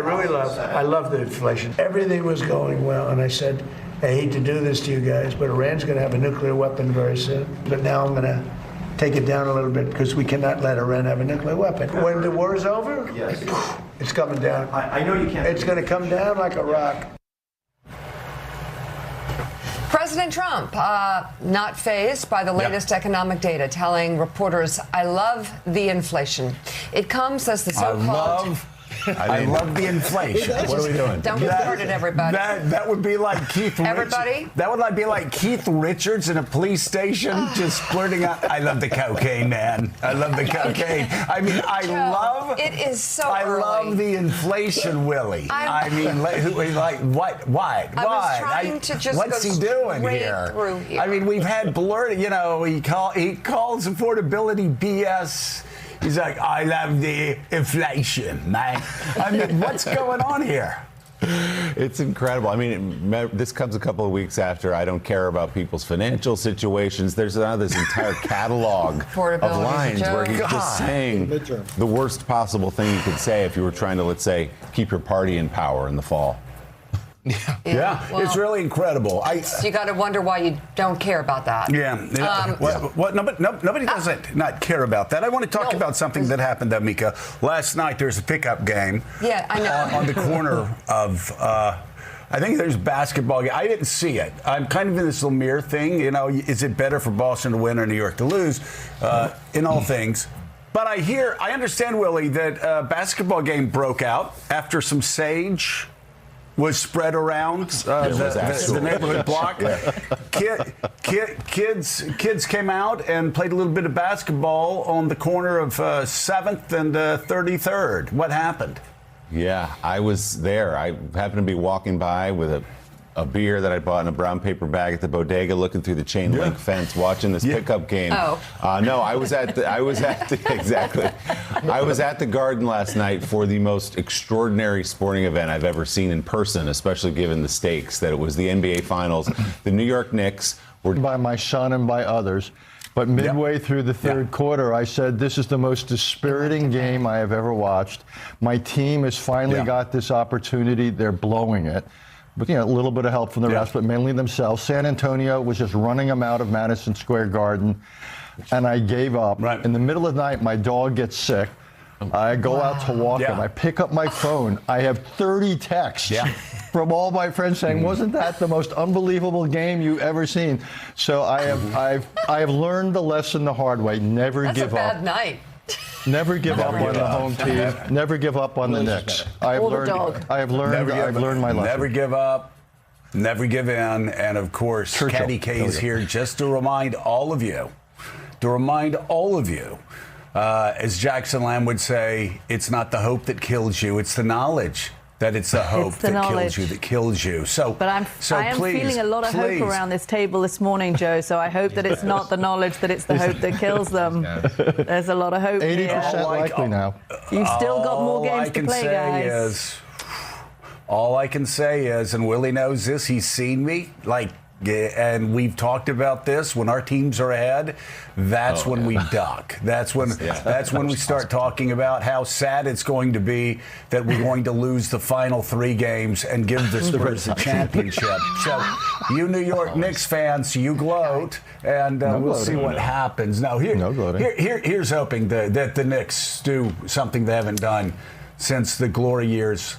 I love the inflation. Everything was going well, and I said, I hate to do this to you guys, but Iran's going to have a nuclear weapon very soon. But now I'm going to take it down a little bit because we cannot let Iran have a nuclear weapon. When the war is over, yes, it's coming down. I know you can't. It's going to come down like a rock. President Trump, not fazed by the latest economic data, telling reporters, I love the inflation. It comes as the so-called... I love the inflation. What are we doing? Don't get started, everybody. That would be like Keith Everybody? That would be like Keith Richards in a police station just blurting out, I love the cocaine, man. I love the cocaine. I mean, It is so I early. love the inflation, Willie. Why? I was trying to just what's go he doing straight here? through here. I mean, we've had blurred, he calls affordability BS. He's like, I love the inflation, man. I mean, what's going on here? It's incredible. I mean, this comes a couple of weeks after I don't care about people's financial situations. There's now this entire catalog of lines where he's just saying the worst possible thing you could say if you were trying to, let's say, keep your party in power in the fall. Yeah, well, it's really incredible. You got to wonder why you don't care about that. Nobody doesn't not care about that. I want to talk about something that happened, Mika. Last night, there's a pickup game. Yeah, I know. On the corner of, I think there's a basketball game. I didn't see it. I'm kind of in this little mirror thing. You know, is it better for Boston to win or New York to lose? In all things. But I understand, Willie, that a basketball game broke out after some sage was spread around the neighborhood block. Kids came out and played a little bit of basketball on the corner of 7th and 33rd. What happened? Yeah, I was there. I happened to be walking by with a beer that I bought in a brown paper bag at the bodega, looking through the chain link fence, watching this pickup game. Oh. No, I was at the Garden last night for the most extraordinary sporting event I've ever seen in person, especially given the stakes that it was the NBA Finals. The New York Knicks were by my son and by others. But midway through the third quarter, I said, this is the most dispiriting game I have ever watched. My team has finally got this opportunity. They're blowing it. But, a little bit of help from the rest, but mainly themselves. San Antonio was just running them out of Madison Square Garden, and I gave up. Right. In the middle of the night, my dog gets sick. I go out to walk him. I pick up my phone. I have 30 texts from all my friends saying, wasn't that the most unbelievable game you've ever seen? So I have learned the lesson the hard way. Never give up. That's a bad night. Never give up on the home team. Never give up on the Knicks. I've learned my lesson. Never give up. Never give in. And of course, Caddy K is here just to remind all of you, as Jackson Lamb would say, it's not the hope that kills you, it's the knowledge that it's the hope that kills you. So, but I am feeling a lot of hope around this table this morning, Joe. So I hope that it's not the knowledge that it's the hope that kills them. There's a lot of hope 80% likely now. You've still got more games to play, guys. All I can say is, and Willie knows this, he's seen me, and we've talked about this, when our teams are ahead, that's when we duck. That's when we start talking about how sad it's going to be that we're going to lose the final 3 games and give the Spurs the championship. So you New York Knicks fans, you gloat, and we'll see what happens. Now, here's hoping that the Knicks do something they haven't done since the glory years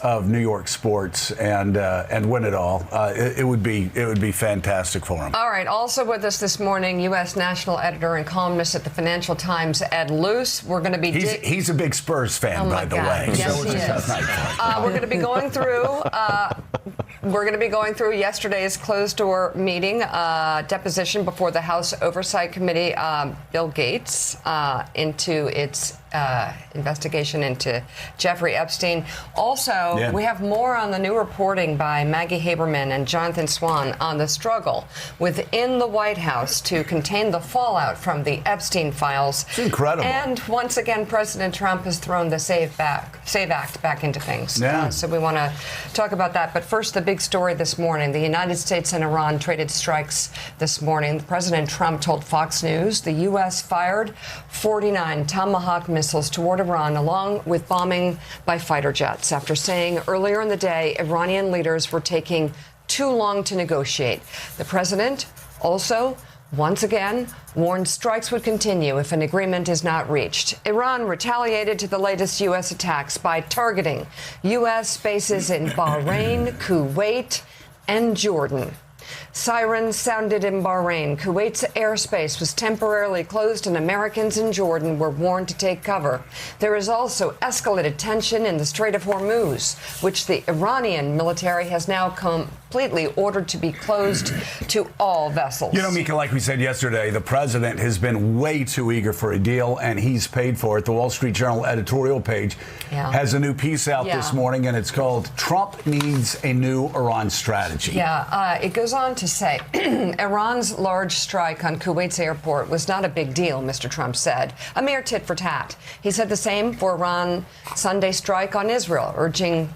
of New York sports and win it all. It would be fantastic for him. All right. Also with us this morning, U.S. national editor and columnist at the Financial Times, Ed Luce. We're going to be he's a big Spurs fan, by the way. Yes, so he is. We're going to be going through. We're going to be going through yesterday's closed-door meeting, deposition before the House Oversight Committee, Bill Gates, into its investigation into Jeffrey Epstein. Also, we have more on the new reporting by Maggie Haberman and Jonathan Swan on the struggle within the White House to contain the fallout from the Epstein files. It's incredible. And once again, President Trump has thrown the SAVE Act back into things. So we want to talk about that. But first, the big story this morning. The United States and Iran traded strikes this morning. President Trump told Fox News the U.S. fired 49 Tomahawk missiles missiles toward Iran, along with bombing by fighter jets, after saying earlier in the day Iranian leaders were taking too long to negotiate. The president also, once again, warned strikes would continue if an agreement is not reached. Iran retaliated to the latest U.S. attacks by targeting U.S. bases in Bahrain, Kuwait, and Jordan. Sirens sounded in Bahrain. Kuwait's airspace was temporarily closed, and Americans in Jordan were warned to take cover. There is also escalated tension in the Strait of Hormuz, which the Iranian military has now completely ordered to be closed to all vessels. You know, Mika, like we said yesterday, the president has been way too eager for a deal, and he's paid for it. The Wall Street Journal editorial page has a new piece out this morning, and it's called "Trump Needs a New Iran Strategy." It goes on to say Iran's large strike on Kuwait's airport was not a big deal, Mr. Trump said. A mere tit for tat. He said the same for Iran's Sunday strike on Israel, urging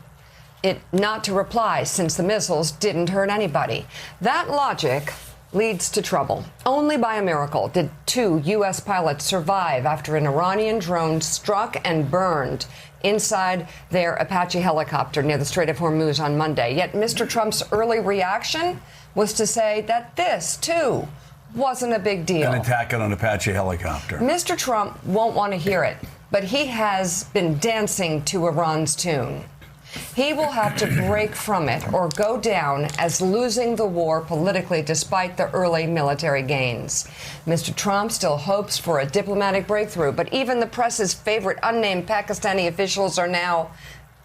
it not to reply since the missiles didn't hurt anybody. That logic leads to trouble. Only by a miracle did 2 U.S. pilots survive after an Iranian drone struck and burned inside their Apache helicopter near the Strait of Hormuz on Monday. Yet Mr. Trump's early reaction was to say that this, too, wasn't a big deal. An attack on an Apache helicopter. Mr. Trump won't want to hear it, but he has been dancing to Iran's tune. He will have to break from it or go down as losing the war politically despite the early military gains. Mr. Trump still hopes for a diplomatic breakthrough, but even the press's favorite unnamed Pakistani officials are now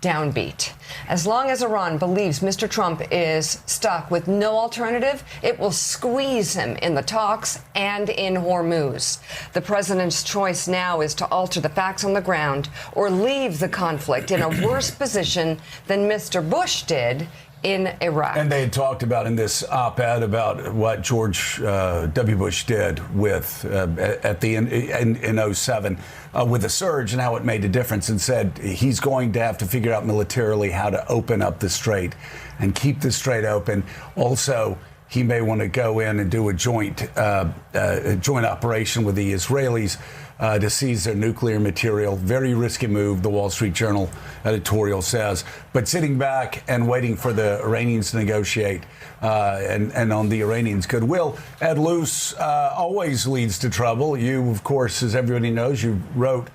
downbeat. As long as Iran believes Mr. Trump is stuck with no alternative, it will squeeze him in the talks and in Hormuz. The president's choice now is to alter the facts on the ground or leave the conflict in a worse position than Mr. Bush did in Iraq. And they had talked about in this op-ed about what George W. Bush did with at the in 07 with the surge and how it made a difference, and said he's going to have to figure out militarily how to open up the strait and keep the strait open. Also, he may want to go in and do a joint operation with the Israelis to seize their nuclear material. Very risky move, the Wall Street Journal editorial says. But sitting back and waiting for the Iranians to negotiate and on the Iranians' goodwill, Ed Luce always leads to trouble. You, of course, as everybody knows, you wrote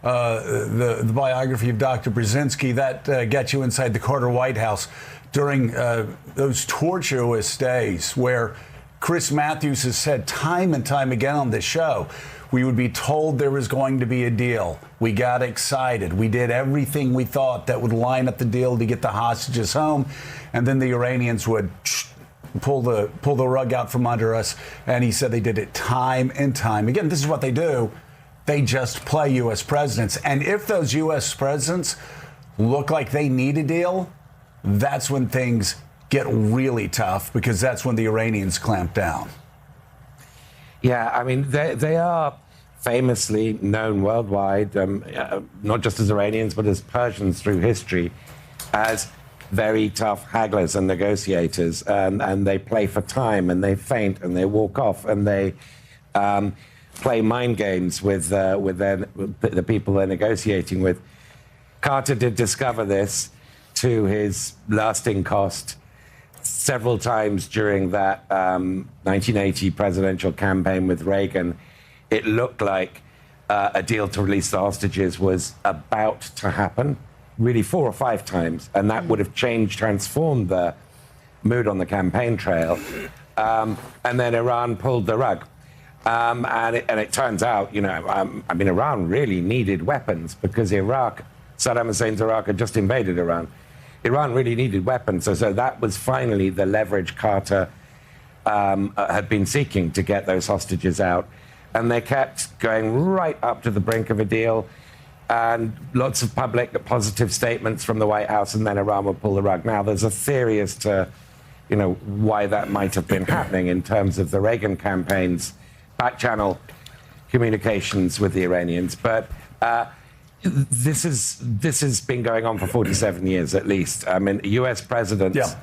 the biography of Dr. Brzezinski. That gets you inside the Carter White House during those tortuous days where Chris Matthews has said time and time again on this show, we would be told there was going to be a deal. We got excited. We did everything we thought that would line up the deal to get the hostages home. And then the Iranians would pull the rug out from under us. And he said they did it time and time again. This is what they do. They just play U.S. presidents. And if those U.S. presidents look like they need a deal, that's when things get really tough, because that's when the Iranians clamp down. Yeah, I mean, they are famously known worldwide, not just as Iranians, but as Persians through history, as very tough hagglers and negotiators. And they play for time, and they feint, and they walk off, and they play mind games with the people they're negotiating with. Carter did discover this to his lasting cost several times during that 1980 presidential campaign with Reagan. It looked like a deal to release the hostages was about to happen, really 4 or 5 times, and that would have transformed the mood on the campaign trail. And then Iran pulled the rug. And it turns out, Iran really needed weapons, because Saddam Hussein's Iraq had just invaded Iran. Iran really needed weapons, so that was finally the leverage Carter had been seeking to get those hostages out. And they kept going right up to the brink of a deal, and lots of public positive statements from the White House, and then Iran would pull the rug. Now, there's a theory as to, why that might have been happening in terms of the Reagan campaign's back-channel communications with the Iranians, but this has been going on for 47 years at least. I mean, U.S. presidents,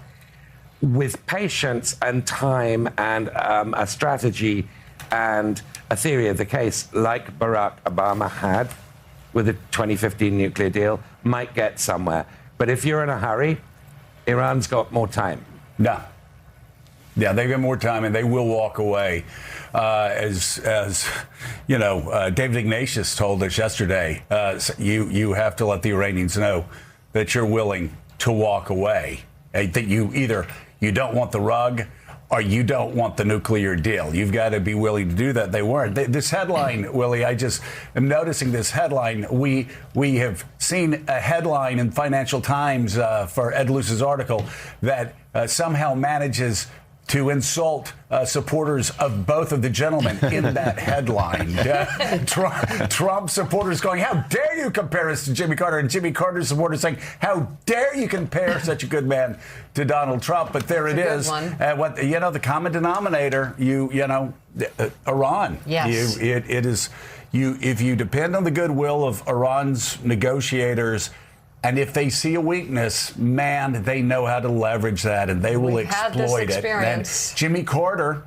with patience and time and a strategy and a theory of the case like Barack Obama had, with a 2015 nuclear deal, might get somewhere. But if you're in a hurry, Iran's got more time. No. Yeah, they've got more time, and they will walk away. As you know, David Ignatius told us yesterday, you have to let the Iranians know that you're willing to walk away. That you don't want the rug, or you don't want the nuclear deal. You've got to be willing to do that. They weren't. This headline, Willie, I just am noticing this headline. We have seen a headline in Financial Times for Ed Luce's article that somehow manages to insult supporters of both of the gentlemen in that headline. Trump supporters going, how dare you compare us to Jimmy Carter? And Jimmy Carter supporters saying, how dare you compare such a good man to Donald Trump? But there it is. The common denominator, Iran. Yes. It is, if you depend on the goodwill of Iran's negotiators, and if they see a weakness, man, they know how to leverage that, and they will exploit it. And Jimmy Carter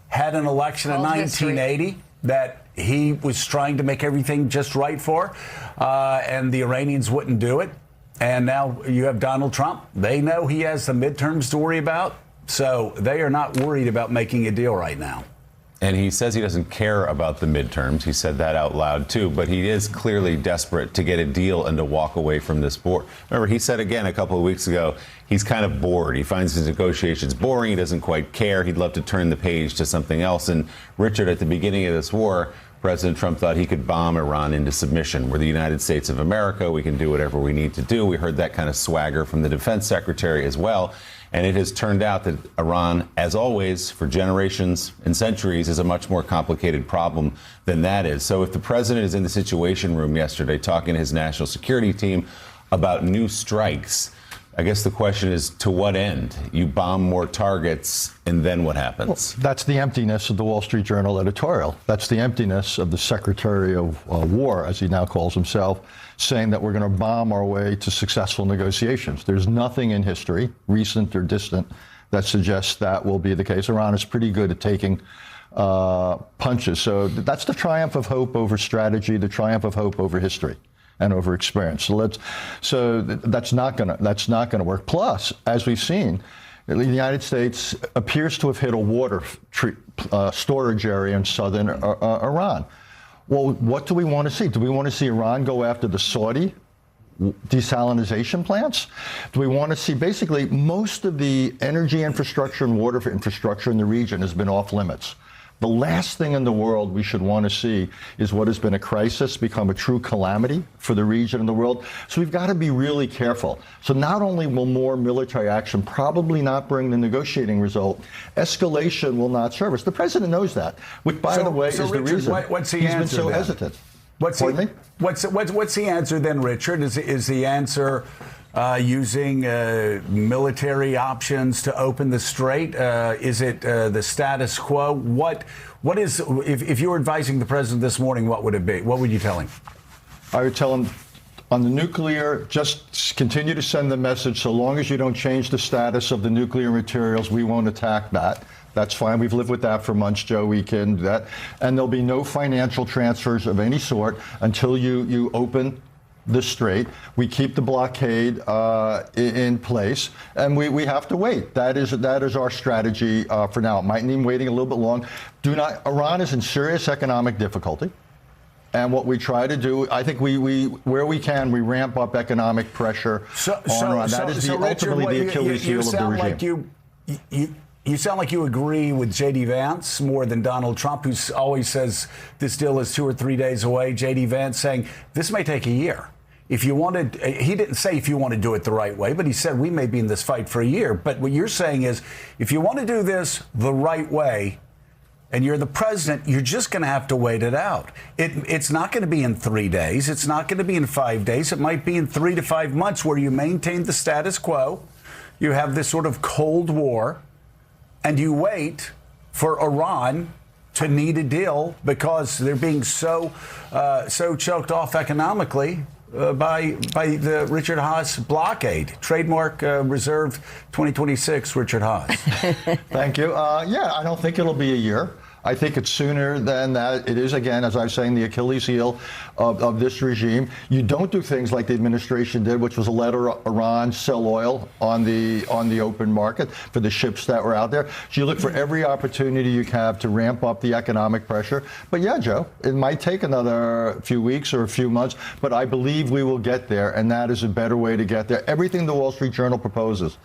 had an election in 1980 that he was trying to make everything just right for, and the Iranians wouldn't do it. And now you have Donald Trump. They know he has the midterms to worry about, so they are not worried about making a deal right now. And he says he doesn't care about the midterms. He said that out loud, too. But he is clearly desperate to get a deal and to walk away from this board. Remember, he said again a couple of weeks ago, he's kind of bored. He finds his negotiations boring. He doesn't quite care. He'd love to turn the page to something else. And Richard, at the beginning of this war, President Trump thought he could bomb Iran into submission. We're the United States of America. We can do whatever we need to do. We heard that kind of swagger from the defense secretary as well. And it has turned out that Iran, as always, for generations and centuries, is a much more complicated problem than that is. So if the president is in the Situation Room yesterday talking to his national security team about new strikes, I guess the question is, to what end? You bomb more targets, and then what happens? Well, that's the emptiness of the Wall Street Journal editorial. That's the emptiness of the Secretary of War, as he now calls himself, saying that we're going to bomb our way to successful negotiations. There's nothing in history, recent or distant, that suggests that will be the case. Iran is pretty good at taking punches. So that's the triumph of hope over strategy, the triumph of hope over history and over experience. So that's not going to work. Plus, as we've seen, the United States appears to have hit a water storage area in southern Iran. Well, what do we want to see? Do we want to see Iran go after the Saudi desalination plants? Do we want to see, basically, most of the energy infrastructure and water infrastructure in the region has been off limits. The last thing in the world we should want to see is what has been a crisis become a true calamity for the region and the world. So we've got to be really careful. So not only will more military action probably not bring the negotiating result, escalation will not serve us. The president knows that, which, by the way, is Richard, the reason what's the he's answer been so then? hesitant. What's the answer then, Richard? Is the answer using military options to open the strait? Is it the status quo? What is, if you were advising the president this morning, what would it be? What would you tell him? I would tell him, on the nuclear, just continue to send the message. So long as you don't change the status of the nuclear materials, we won't attack that. That's fine. We've lived with that for months, Joe. We can do that. And there'll be no financial transfers of any sort until you open the strait. We keep the blockade in place, and we have to wait. That is our strategy for now. It might mean waiting a little bit long. Iran is in serious economic difficulty, and what we try to do, I think we where we can, we ramp up economic pressure on Iran. That is ultimately the Achilles heel of the regime. You sound like you agree with J.D. Vance more than Donald Trump, who always says this deal is 2 or 3 days away. J.D. Vance saying this may take a year. If you wanted, he didn't say if you want to do it the right way, but he said we may be in this fight for a year. But what you're saying is if you want to do this the right way, and you're the president, you're just going to have to wait it out. It's not going to be in 3 days. It's not going to be in 5 days. It might be in 3 to 5 months where you maintain the status quo. You have this sort of Cold War. And you wait for Iran to need a deal because they're being so choked off economically by the Richard Haas blockade. Trademark reserved 2026, Richard Haas. Thank you. Yeah, I don't think it'll be a year. I think it's sooner than that. It is, again, as I was saying, the Achilles heel of this regime. You don't do things like the administration did, which was to let Iran sell oil on the open market for the ships that were out there. So you look for every opportunity you have to ramp up the economic pressure. But yeah, Joe, it might take another few weeks or a few months, but I believe we will get there, and that is a better way to get there. Everything the Wall Street Journal proposes,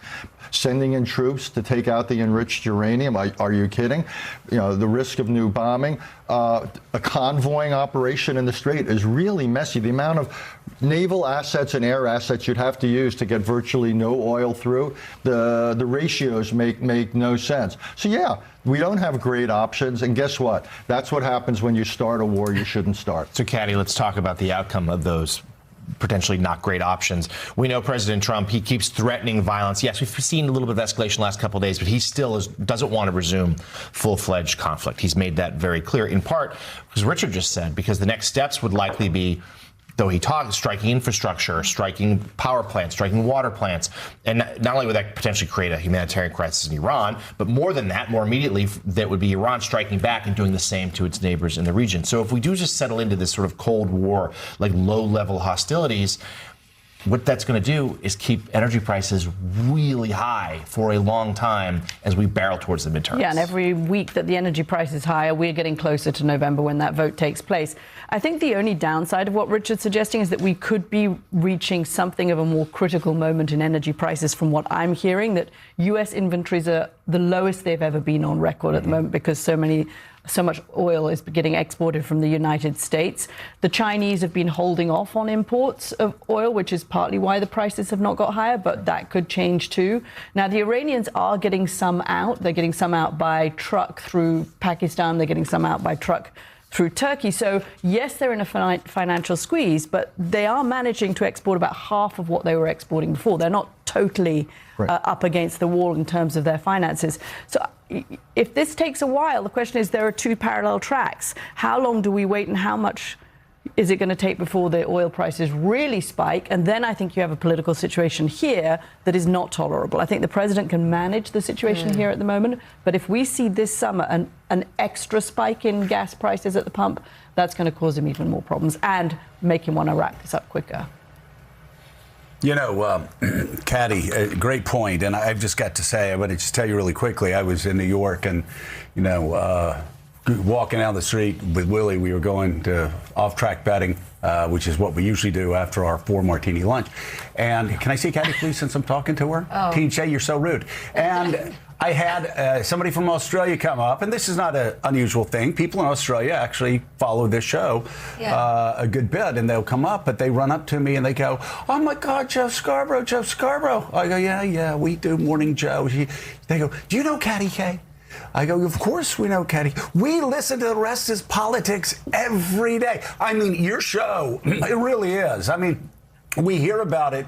sending in troops to take out the enriched uranium, are you kidding? You know, the risk of new bombing, a convoying operation in the Strait is really messy. The amount of naval assets and air assets you'd have to use to get virtually no oil through, the ratios make no sense. So yeah, we don't have great options, and guess what? That's what happens when you start a war you shouldn't start. So, Caddy, let's talk about the outcome of those potentially not great options. We know President Trump, he keeps threatening violence. Yes, we've seen a little bit of escalation the last couple of days, but he still doesn't want to resume full-fledged conflict. He's made that very clear, in part, because Richard just said, because the next steps would likely be, though he talked, striking infrastructure, striking power plants, striking water plants. And not only would that potentially create a humanitarian crisis in Iran, but more than that, more immediately, that would be Iran striking back and doing the same to its neighbors in the region. So if we do just settle into this sort of Cold War, like low-level hostilities, what that's going to do is keep energy prices really high for a long time as we barrel towards the midterms. Yeah, and every week that the energy price is higher, we're getting closer to November when that vote takes place. I think the only downside of what Richard's suggesting is that we could be reaching something of a more critical moment in energy prices from what I'm hearing, that U.S. inventories are the lowest they've ever been on record at the moment because so much oil is getting exported from the United States. The Chinese have been holding off on imports of oil, which is partly why the prices have not got higher, but that could change too. Now, the Iranians are getting some out. They're getting some out by truck through Pakistan. They're getting some out by truck through Turkey. So, yes, they're in a financial squeeze, but they are managing to export about half of what they were exporting before. They're not totally up against the wall in terms of their finances. So if this takes a while, the question is, there are two parallel tracks. How long do we wait, and how much is it going to take before the oil prices really spike? And then I think you have a political situation here that is not tolerable. I think the president can manage the situation here at the moment. But if we see this summer an extra spike in gas prices at the pump, that's going to cause him even more problems and make him want to wrap this up quicker. You know, Caddy, great point. And I've just got to say, I want to just tell you really quickly, I was in New York and, you know, walking down the street with Willie, we were going to off-track betting, which is what we usually do after our 4-martini lunch. And can I see Caddy, please, since I'm talking to her? Oh. TJ, you're so rude. And I had somebody from Australia come up, and this is not an unusual thing. People in Australia actually follow this show a good bit, and they'll come up, but they run up to me and they go, "Oh my God, Joe Scarborough, Joe Scarborough." I go, yeah, we do Morning Joe. They go, "Do you know Caddy K?" I go, "Of course we know Caddy. We listen to the rest of politics every day." I mean, your show, it really is. I mean, we hear about it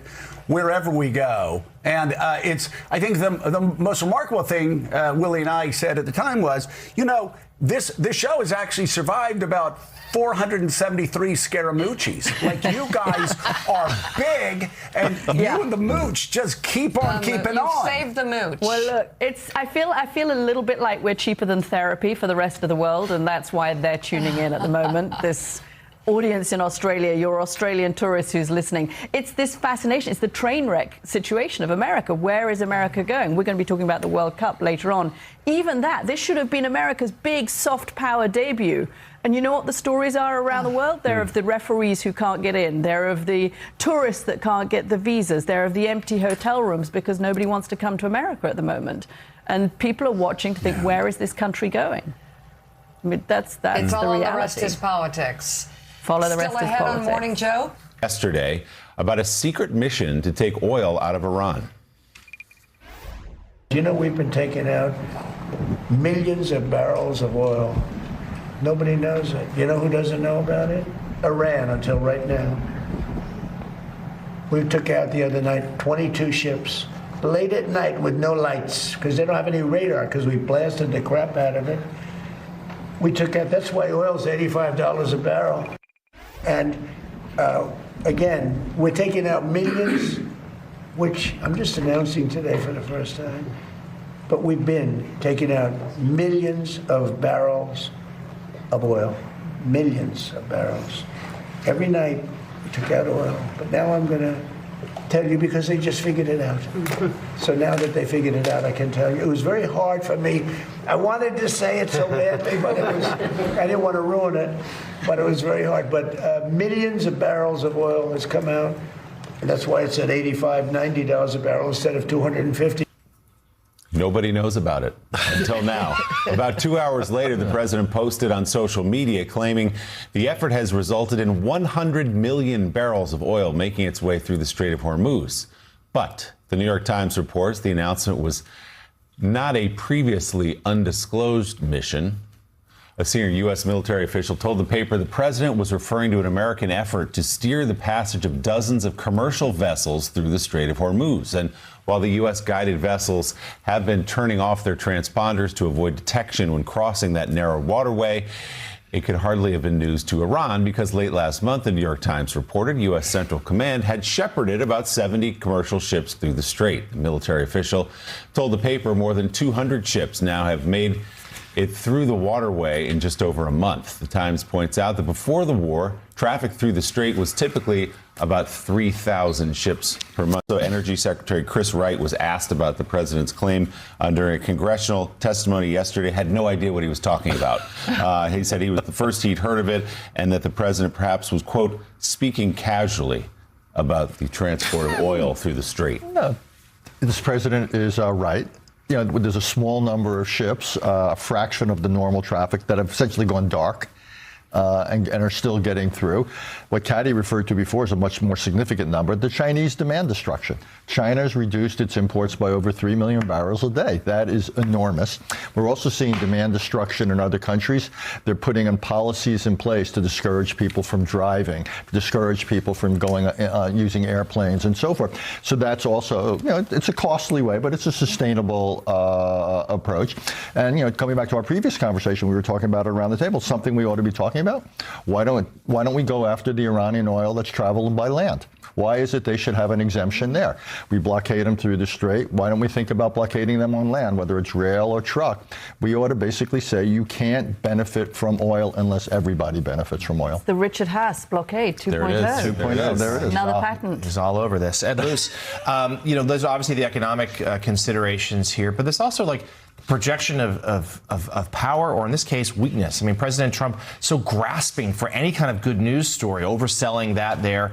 wherever we go. And I think the most remarkable thing Willie and I said at the time was, you know, this show has actually survived about 473 Scaramucci's. Like, you guys are big, and you and the mooch just keep on keeping on. Save the mooch. Well, look, I feel a little bit like we're cheaper than therapy for the rest of the world, and that's why they're tuning in at the moment. This audience in Australia, your Australian tourist who's listening, it's this fascination. It's the train wreck situation of America. Where is America going? We're going to be talking about the World Cup later on. Even that, this should have been America's big soft power debut. And you know what the stories are around the world? They're of the referees who can't get in. They're of the tourists that can't get the visas. They're of the empty hotel rooms because nobody wants to come to America at the moment. And people are watching to think, where is this country going? I mean, that's the reality. It's all the rest is politics. Follow the rest Still of ahead politics. on Morning Joe? Yesterday, about a secret mission to take oil out of Iran. You know, we've been taking out millions of barrels of oil. Nobody knows it. You know who doesn't know about it? Iran, until right now. We took out the other night 22 ships, late at night with no lights, because they don't have any radar, because we blasted the crap out of it. We took out, that's why oil's $85 a barrel. And again, we're taking out millions, which I'm just announcing today for the first time. but we've been taking out millions of barrels of oil, millions of barrels. Every night we took out oil, but now I'm going to tell you because they just figured it out. So now that they figured it out, I can tell you. It was very hard for me. I wanted to say it so badly, but I didn't want to ruin it, but it was very hard. But millions of barrels of oil has come out, and that's why it's at $85, $90 a barrel instead of $250. Nobody knows about it until now. About 2 hours later, the president posted on social media claiming the effort has resulted in 100 million barrels of oil making its way through the Strait of Hormuz. But the New York Times reports the announcement was not a previously undisclosed mission. A senior U.S. military official told the paper the president was referring to an American effort to steer the passage of dozens of commercial vessels through the Strait of Hormuz. And while the U.S. guided vessels have been turning off their transponders to avoid detection when crossing that narrow waterway, it could hardly have been news to Iran because late last month, the New York Times reported U.S. Central Command had shepherded about 70 commercial ships through the strait. The military official told the paper more than 200 ships now have made it through the waterway in just over a month. The Times points out that before the war, traffic through the strait was typically about 3,000 ships per month. So Energy Secretary Chris Wright was asked about the president's claim during a congressional testimony yesterday, had no idea what he was talking about. He said he was the first he'd heard of it and that the president perhaps was, quote, speaking casually about the transport of oil through the strait. No, this president is right. You know, there's a small number of ships, a fraction of the normal traffic that have essentially gone dark and are still getting through. What Caddy referred to before is a much more significant number, the Chinese demand destruction. China has reduced its imports by over 3 million barrels a day. That is enormous. We're also seeing demand destruction in other countries. They're putting in policies in place to discourage people from driving, discourage people from going using airplanes and so forth. So that's also, you know, it's a costly way, but it's a sustainable approach. And, you know, coming back to our previous conversation, we were talking about it around the table, something we ought to be talking about. Why don't we go after the Iranian oil that's traveled by land? Why is it they should have an exemption there? We blockade them through the strait. Why don't we think about blockading them on land, whether it's rail or truck? We ought to basically say you can't benefit from oil unless everybody benefits from oil. The Richard Haas blockade 2.0. There it is. 2.0, there it is. Another patent. Is all over this. Ed Luce, you know, there's obviously the economic considerations here, but there's also like projection of power, or in this case, weakness. I mean, President Trump so grasping for any kind of good news story, overselling that there,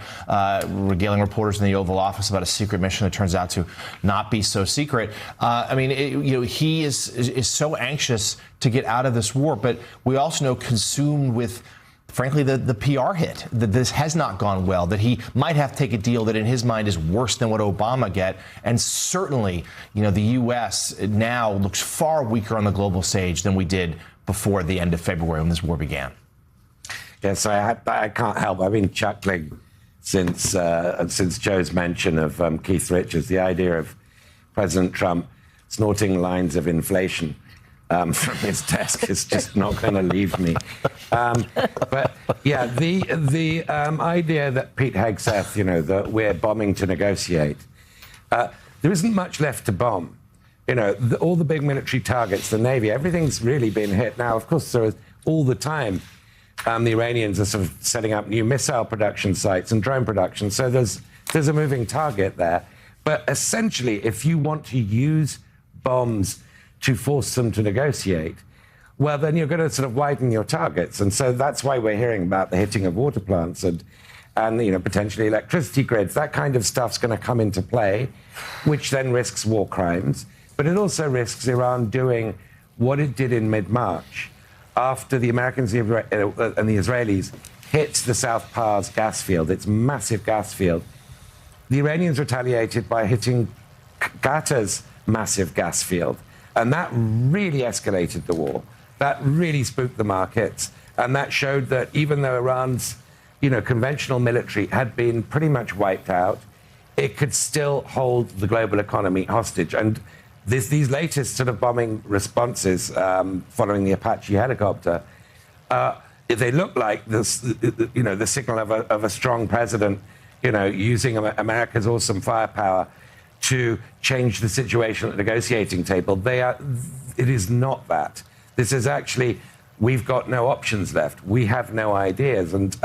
regaling reporters in the Oval Office about a secret mission that turns out to not be so secret. I mean, you know, he is so anxious to get out of this war, but we also know consumed with, frankly, the PR hit, that this has not gone well, that he might have to take a deal that in his mind is worse than what Obama get. And certainly, you know, the U.S. now looks far weaker on the global stage than we did before the end of February when this war began. Yes, I can't help. I've been chuckling since Joe's mention of Keith Richards, the idea of President Trump snorting lines of inflation from his desk is just not going to leave me. But yeah, the idea that Pete Hegseth, you know, that we're bombing to negotiate, there isn't much left to bomb. You know, all the big military targets, the Navy, everything's really been hit. Now, of course, there is all the time the Iranians are sort of setting up new missile production sites and drone production. So there's a moving target there. But essentially, if you want to use bombs to force them to negotiate, well, then you're going to sort of widen your targets. And so that's why we're hearing about the hitting of water plants and you know, potentially electricity grids. That kind of stuff's going to come into play, which then risks war crimes. But it also risks Iran doing what it did in mid-March after the Americans and the Israelis hit the South Pars gas field, its massive gas field. The Iranians retaliated by hitting Qatar's massive gas field. And that really escalated the war. That really spooked the markets. And that showed that even though Iran's, you know, conventional military had been pretty much wiped out, it could still hold the global economy hostage. And these latest sort of bombing responses following the Apache helicopter, they look like this, you know, the signal of a strong president, you know, using America's awesome firepower to change the situation at the negotiating table. It is not that. This is actually, we've got no options left. We have no ideas. And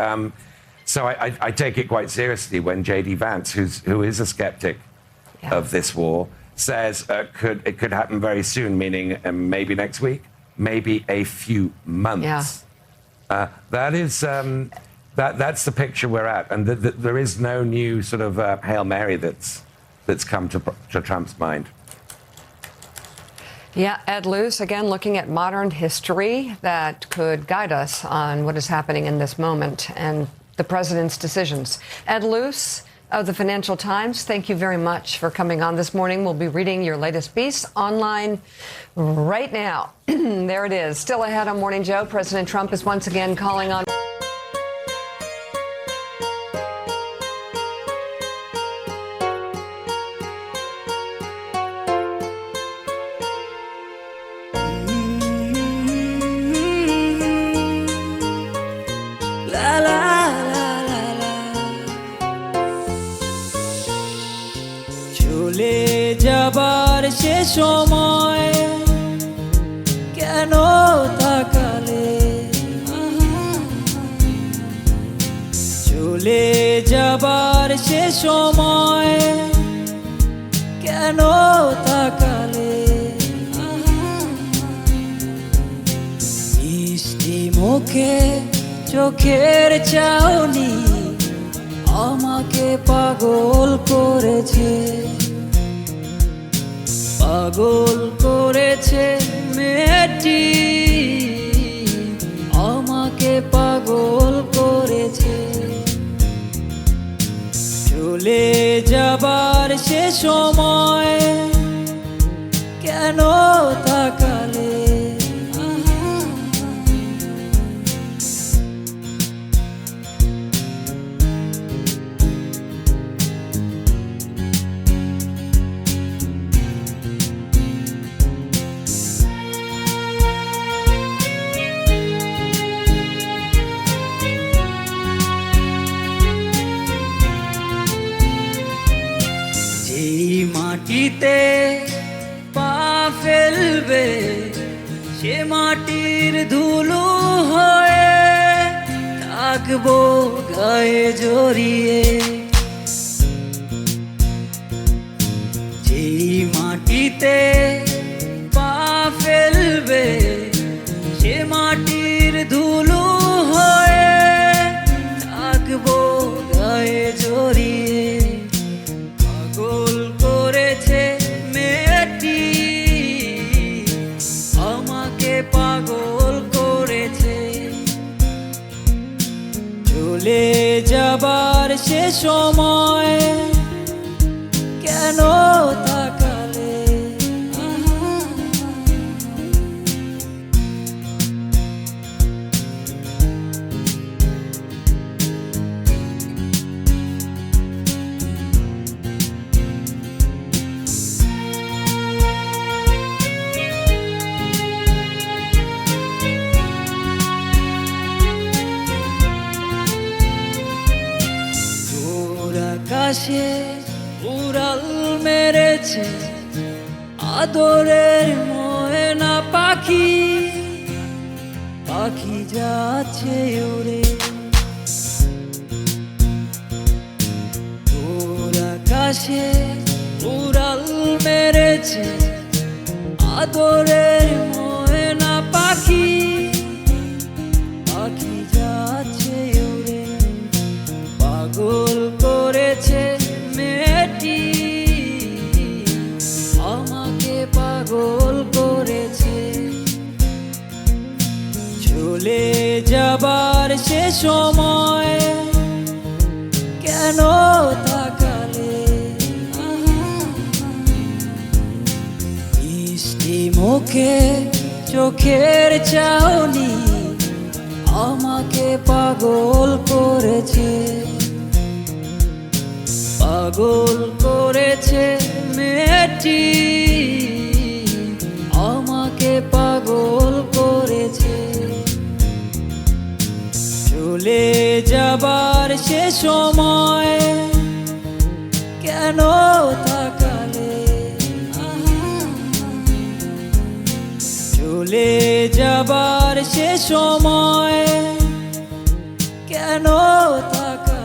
so I take it quite seriously when J.D. Vance, who is a skeptic of this war, says it could happen very soon, meaning maybe next week, maybe a few months. That is... That's the picture we're at, and there is no new sort of Hail Mary that's come to Trump's mind. Yeah, Ed Luce, again, looking at modern history that could guide us on what is happening in this moment and the president's decisions. Ed Luce of the Financial Times, thank you very much for coming on this morning. We'll be reading your latest piece online right now. There it is. Still ahead on Morning Joe, President Trump is once again calling on... সে সময় কেন তাকালে চলে যাবার সে সময় কেন তাকালে মিষ্টি মুখে চোখের চাউনি আমাকে পাগল করেছে পাগল করেছে মেয়েটি আমাকে পাগল করেছে চলে যাবার সে সময় কেন তাকালে মাটিতে পা ফেলবে সে মাটির ধুলো হয়ে থাকবো গায়ে জড়িয়ে যেই মাটিতে পা ফেলবে সে মাটির ধুলো হয়ে থাকবো গায়ে জড়িয়ে পাগল করেছে চলে যাবার সে সময় কেন তাকালে আকাশে উড়াল মেরেছে আদরের ময়না পাখি পাখি যাচ্ছে উড়ে দূর আকাশে উড়াল মেরেছে আদরের ময়না পাখি পাখি যাচ্ছে উড়ে পাগল করেছে মেয়েটি আমাকে পাগল করেছে চলে যাবার সে সময় কেন তাকালে মিষ্টি মুখে চোখের চাউনি আমাকে পাগল করেছে পাগল করেছে মেয়েটি আমাকে পাগল করেছে চলে যাবার সে সময় কেন তাকালে চলে যাবার সে সময় কেন থাকা